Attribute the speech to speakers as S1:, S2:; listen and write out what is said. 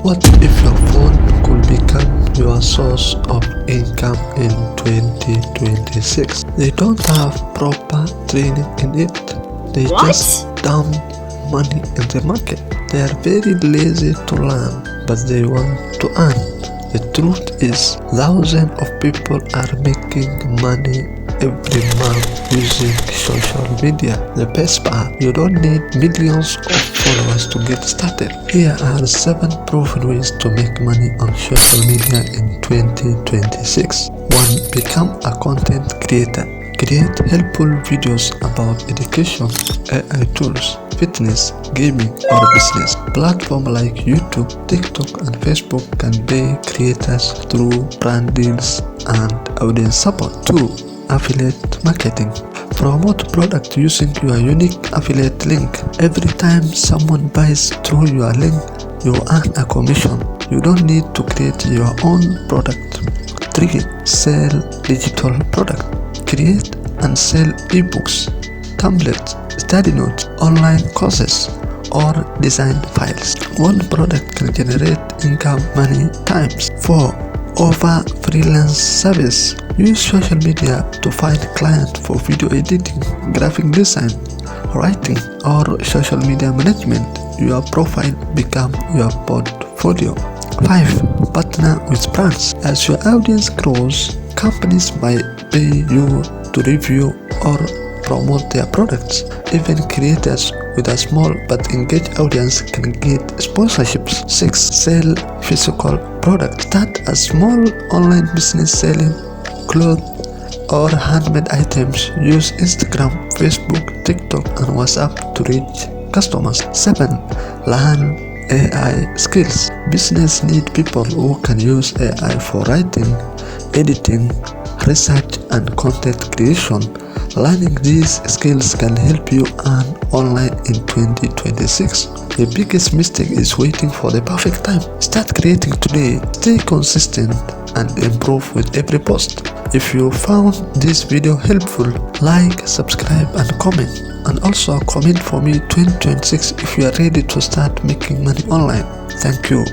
S1: What if your phone could become your source of income in 2026? They don't have proper training in it. They just dump money in the market. They are very lazy to learn, but they want to earn. The truth is, thousands of people are making money every month using social media. The best part, you don't need millions of followers to get started. Here are 7 proven ways to make money on social media in 2026. 1. Become a content creator. Create helpful videos about education, AI tools, fitness, gaming, or business. Platforms like YouTube, TikTok, and Facebook can pay creators through brand deals and audience support. 2. Affiliate marketing. Promote product using your unique affiliate link. Every time someone buys through your link, you earn a commission. You don't need to create your own product. 3. Sell digital product. Create and sell ebooks, templates, study notes, online courses, or design files. One product can generate income many times. 4. Offer freelance service. Use social media to find clients for video editing, graphic design, writing, or social media management. Your profile become your portfolio. 5. Partner with brands. As your audience grows, companies might pay you to review or promote their products. Even creators with a small but engaged audience can get sponsorships. 6. Sell physical products. Start a small online business selling clothes or handmade items. Use Instagram, Facebook, TikTok, and WhatsApp to reach customers. 7. Learn AI skills. Business need people who can use AI for writing, editing, research, and content creation. Learning these skills can help you earn online in 2026. The biggest mistake is waiting for the perfect time. Start creating today. Stay consistent and improve with every post. If you found this video helpful, like, subscribe, and comment. And also comment for me 2026 if you are ready to start making money online. Thank you.